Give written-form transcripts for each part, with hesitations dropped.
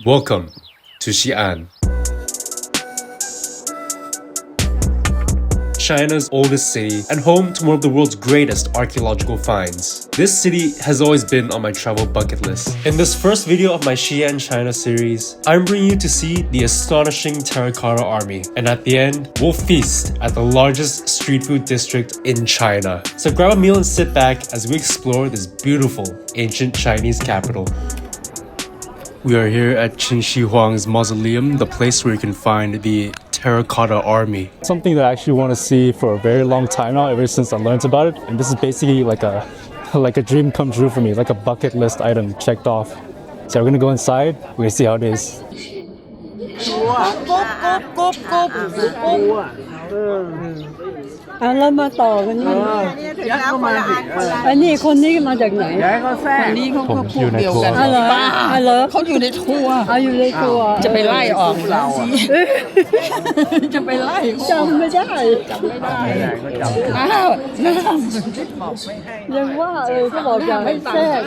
Welcome to Xi'an, China's oldest city and home to one of the world's greatest archaeological finds. This city has always been on my travel bucket list. In this first video of my Xi'an China series, I'm bringing you to see the astonishing Terracotta Army, and at the end, we'll feast at the largest street food district in China. So grab a meal and sit back as we explore this beautiful ancient Chinese capital. We are here at Qin Shi Huang's mausoleum, the place where you can find the Terracotta Army. Something that I actually want to see for a very long time now, ever since I learned about it. And this is basically like a dream come true for me, like a bucket list item checked off. So we're gonna go inside, we're gonna see how it is. แล้วมาต่อกันนี่ยักษ์ก็มาอันนี้คนนี้มาจากไหนย้ายก็แทรกคนนี้เขาก็พวกเดียวกันป้าเขาอยู่ในทัวร์อยู่ในทัวร์จะไปไล่ออกเราจะไปไล่จำไม่ได้ก็จำอ้าวยังว่าเขาบอกอยากให้แทรก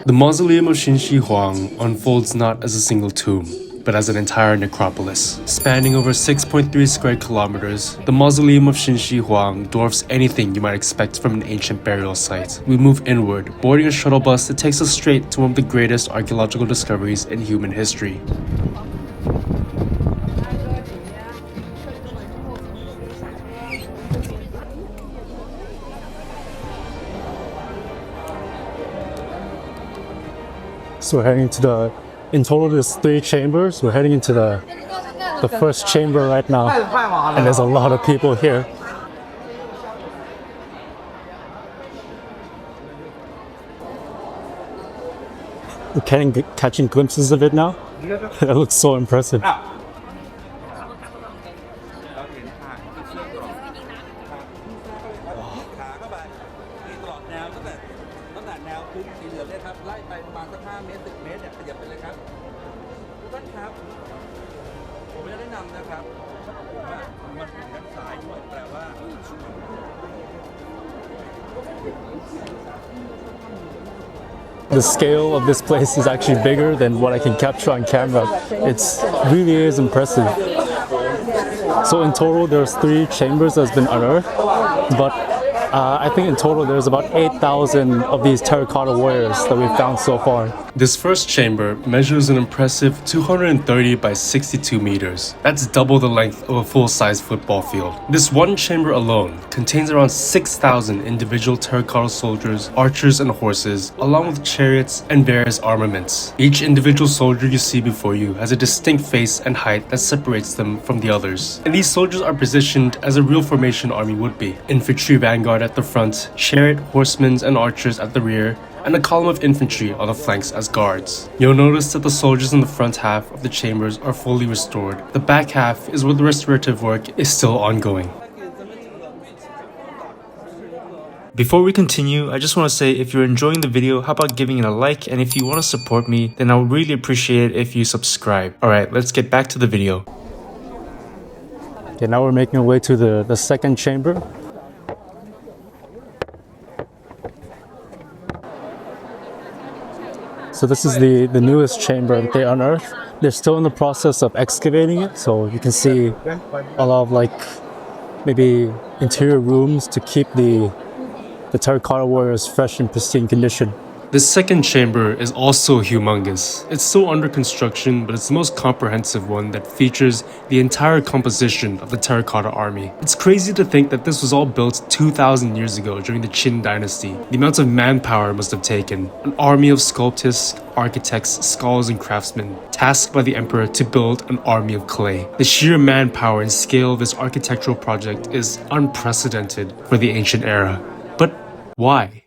The mausoleum of Qin Shi Huang unfolds not as a single tomb, but as an entire necropolis. Spanning over 6.3 square kilometers, the mausoleum of Qin Shi Huang dwarfs anything you might expect from an ancient burial site. We move inward, boarding a shuttle bus that takes us straight to one of the greatest archaeological discoveries in human history. So we're heading to in total there's 3 chambers. We're heading into the first chamber right now. And there's a lot of people here. We're catching glimpses of it now. That looks so impressive. The scale of this place is actually bigger than what I can capture on camera. It's really is impressive. So in total, there's 3 chambers that's been unearthed, but I think in total there's about 8,000 of these terracotta warriors that we've found so far. This first chamber measures an impressive 230 by 62 meters. That's double the length of a full-size football field. This one chamber alone contains around 6,000 individual terracotta soldiers, archers, and horses, along with chariots and various armaments. Each individual soldier you see before you has a distinct face and height that separates them from the others. And these soldiers are positioned as a real formation army would be. Infantry vanguard at the front, chariot, horsemen, and archers at the rear, and a column of infantry on the flanks as guards. You'll notice that the soldiers in the front half of the chambers are fully restored. The back half is where the restorative work is still ongoing. Before we continue, I just want to say if you're enjoying the video, how about giving it a like, and if you want to support me, then I would really appreciate it if you subscribe. Alright, let's get back to the video. Okay, now we're making our way to the second chamber. So this is the newest chamber that they unearthed. They're still in the process of excavating it, so you can see a lot of maybe interior rooms to keep the terracotta warriors fresh and pristine condition. This second chamber is also humongous. It's still under construction, but it's the most comprehensive one that features the entire composition of the Terracotta Army. It's crazy to think that this was all built 2,000 years ago during the Qin Dynasty. The amount of manpower it must have taken. An army of sculptors, architects, scholars, and craftsmen tasked by the emperor to build an army of clay. The sheer manpower and scale of this architectural project is unprecedented for the ancient era. But why?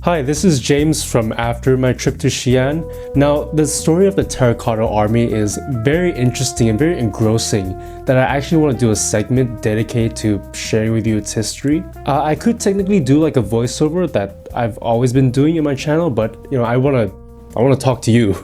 Hi, this is James from after my trip to Xi'an. Now, the story of the Terracotta Army is very interesting and very engrossing that I actually want to do a segment dedicated to sharing with you its history. I could technically do like a voiceover that I've always been doing in my channel, but I want to talk to you.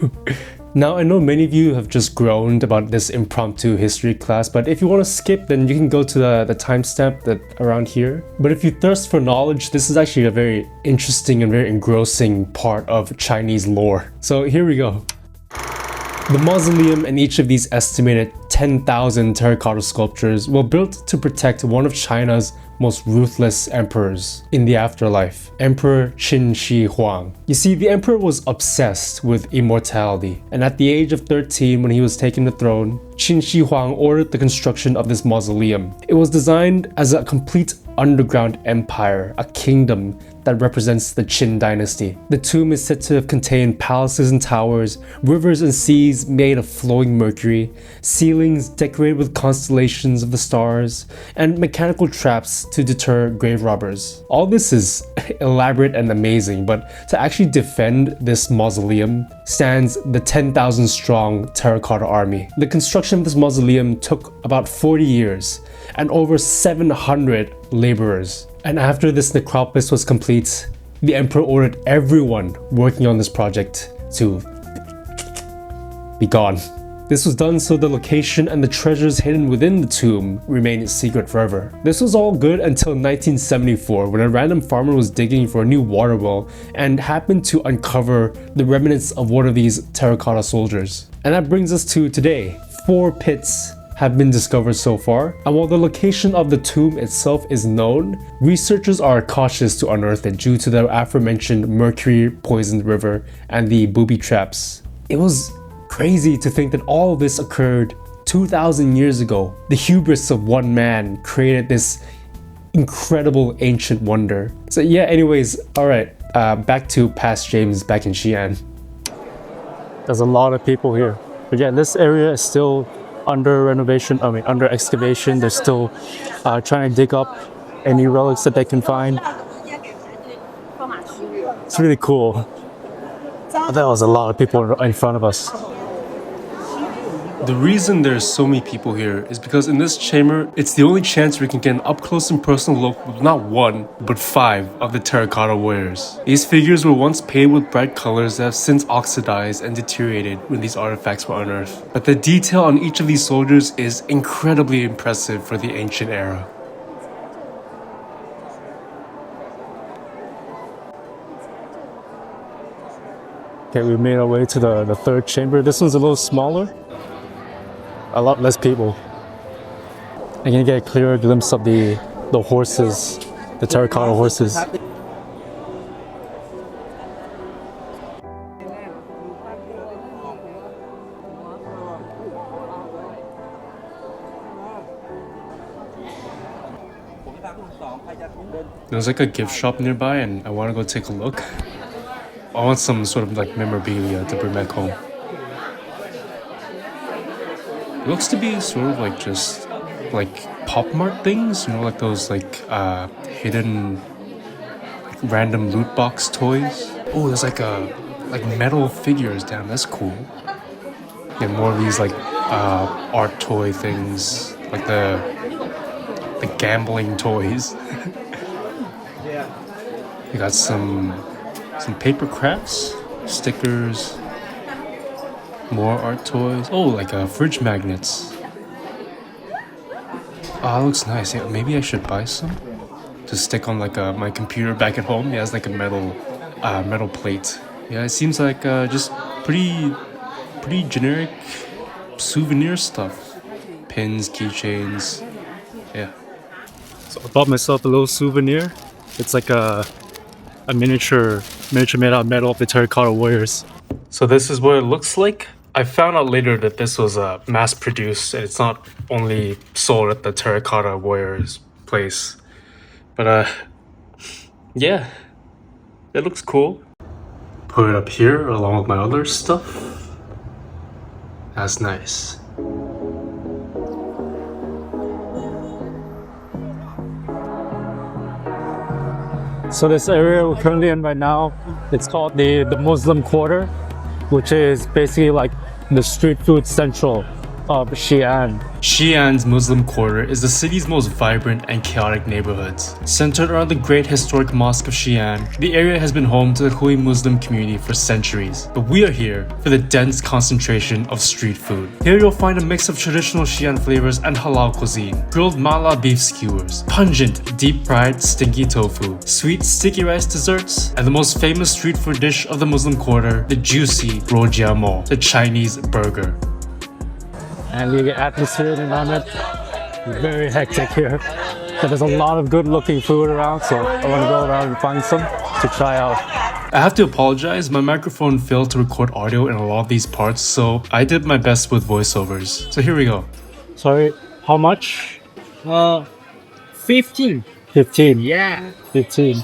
Now, I know many of you have just groaned about this impromptu history class, but if you want to skip, then you can go to the timestamp that around here. But if you thirst for knowledge, this is actually a very interesting and very engrossing part of Chinese lore. So here we go. The mausoleum and each of these estimated 10,000 terracotta sculptures were built to protect one of China's most ruthless emperors in the afterlife, Emperor Qin Shi Huang. You see, the emperor was obsessed with immortality, and at the age of 13 when he was taken the throne, Qin Shi Huang ordered the construction of this mausoleum. It was designed as a complete underground empire, a kingdom that represents the Qin Dynasty. The tomb is said to have contained palaces and towers, rivers and seas made of flowing mercury, ceilings decorated with constellations of the stars, and mechanical traps to deter grave robbers. All this is elaborate and amazing, but to actually defend this mausoleum stands the 10,000 strong Terracotta Army. The construction of this mausoleum took about 40 years and over 700 laborers. And after this necropolis was complete, the emperor ordered everyone working on this project to be gone. This was done so the location and the treasures hidden within the tomb remained secret forever. This was all good until 1974, when a random farmer was digging for a new water well and happened to uncover the remnants of one of these terracotta soldiers. And that brings us to today. 4 pits have been discovered so far, and while the location of the tomb itself is known, researchers are cautious to unearth it due to the aforementioned mercury-poisoned river and the booby traps. It was crazy to think that all of this occurred 2,000 years ago. The hubris of one man created this incredible ancient wonder. So yeah, anyways, alright, back to past James back in Xi'an. There's a lot of people here. But yeah, this area is still under renovation, under excavation. They're still trying to dig up any relics that they can find. It's really cool. There was a lot of people in front of us. The reason there's so many people here is because in this chamber, it's the only chance we can get an up-close and personal look with not 1, but 5 of the terracotta warriors. These figures were once painted with bright colors that have since oxidized and deteriorated when these artifacts were unearthed. But the detail on each of these soldiers is incredibly impressive for the ancient era. Okay, we made our way to the third chamber. This one's a little smaller. A lot less people. I can get a clearer glimpse of the horses, the terracotta horses. There's like a gift shop nearby and I want to go take a look. I want some sort of like memorabilia to bring back home. It looks to be sort of like just like Pop Mart things, you know, like those like hidden like random loot box toys. Oh, there's like metal figures. Damn, that's cool. And more of these like art toy things, like the gambling toys. You got some paper crafts, stickers, more art toys. Oh, like fridge magnets. Oh, that looks nice. Yeah, maybe I should buy some to stick on like my computer back at home. It has like a metal plate. Yeah, it seems like just pretty generic souvenir stuff. Pins, keychains. Yeah. So I bought myself a little souvenir. It's like a miniature made out of metal of the terracotta warriors. So this is what it looks like. I found out later that this was mass produced and it's not only sold at the Terracotta Warriors place. But yeah, it looks cool. Put it up here along with my other stuff. That's nice. So this area we're currently in right now, it's called the Muslim Quarter, which is basically like the street food central of Xi'an. Xi'an's Muslim Quarter is the city's most vibrant and chaotic neighborhoods. Centered around the great historic mosque of Xi'an, the area has been home to the Hui Muslim community for centuries. But we are here for the dense concentration of street food. Here you'll find a mix of traditional Xi'an flavors and halal cuisine, grilled mala beef skewers, pungent, deep-fried, stinky tofu, sweet sticky rice desserts, and the most famous street food dish of the Muslim Quarter, the juicy RouJiaMo, the Chinese burger. And the atmosphere environment is very hectic here. But there's a lot of good looking food around, so I want to go around and find some to try out. I have to apologize, my microphone failed to record audio in a lot of these parts, so I did my best with voiceovers. So here we go. Sorry, how much? 15. 15. Yeah. 15.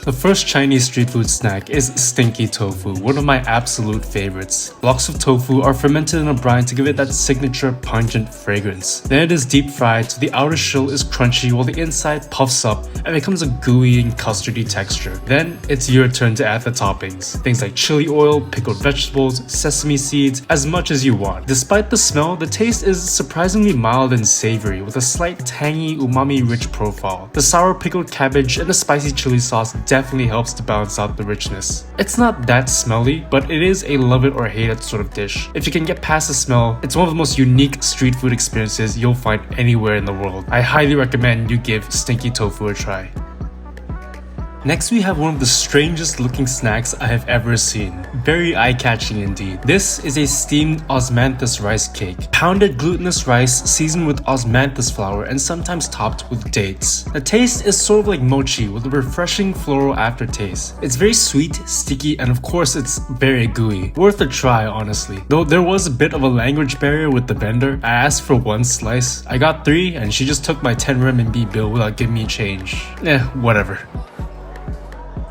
The first Chinese street food snack is stinky tofu, one of my absolute favorites. Blocks of tofu are fermented in a brine to give it that signature pungent fragrance. Then it is deep fried so the outer shell is crunchy while the inside puffs up and becomes a gooey and custardy texture. Then it's your turn to add the toppings. Things like chili oil, pickled vegetables, sesame seeds, as much as you want. Despite the smell, the taste is surprisingly mild and savory with a slight tangy, umami-rich profile. The sour pickled cabbage and the spicy chili sauce definitely helps to balance out the richness. It's not that smelly, but it is a love it or hate it sort of dish. If you can get past the smell, it's one of the most unique street food experiences you'll find anywhere in the world. I highly recommend you give stinky tofu a try. Next we have one of the strangest looking snacks I have ever seen. Very eye-catching indeed. This is a steamed osmanthus rice cake. Pounded glutinous rice seasoned with osmanthus flour and sometimes topped with dates. The taste is sort of like mochi with a refreshing floral aftertaste. It's very sweet, sticky, and of course it's very gooey. Worth a try, honestly. Though there was a bit of a language barrier with the vendor. I asked for 1 slice. I got 3 and she just took my 10 RMB bill without giving me change. Whatever.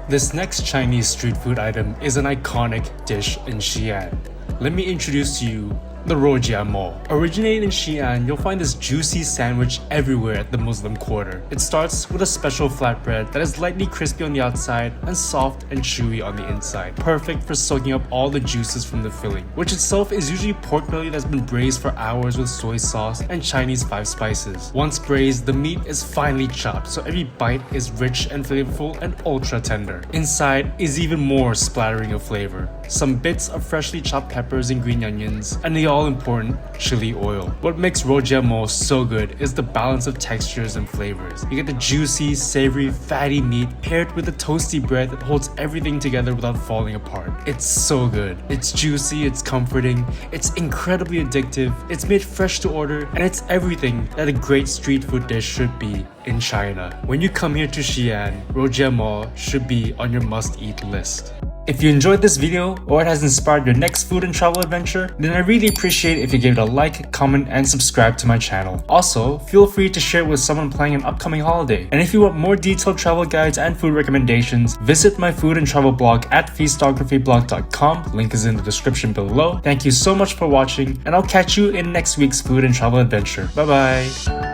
This next Chinese street food item is an iconic dish in Xi'an. Let me introduce to you the RouJiaMo. Originated in Xi'an, you'll find this juicy sandwich everywhere at the Muslim Quarter. It starts with a special flatbread that is lightly crispy on the outside and soft and chewy on the inside. Perfect for soaking up all the juices from the filling, which itself is usually pork belly that's been braised for hours with soy sauce and Chinese 5 spices. Once braised, the meat is finely chopped, so every bite is rich and flavorful and ultra tender. Inside is even more splattering of flavor. Some bits of freshly chopped peppers and green onions, and the all-important chili oil. What makes RouJiaMo so good is the balance of textures and flavors. You get the juicy, savory, fatty meat paired with the toasty bread that holds everything together without falling apart. It's so good. It's juicy, it's comforting, it's incredibly addictive, it's made fresh to order, and it's everything that a great street food dish should be in China. When you come here to Xi'an, RouJiaMo should be on your must-eat list. If you enjoyed this video or it has inspired your next food and travel adventure, then I really appreciate if you give it a like, comment, and subscribe to my channel. Also, feel free to share it with someone planning an upcoming holiday. And if you want more detailed travel guides and food recommendations, visit my food and travel blog at feastographyblog.com. Link is in the description below. Thank you so much for watching, and I'll catch you in next week's food and travel adventure. Bye bye!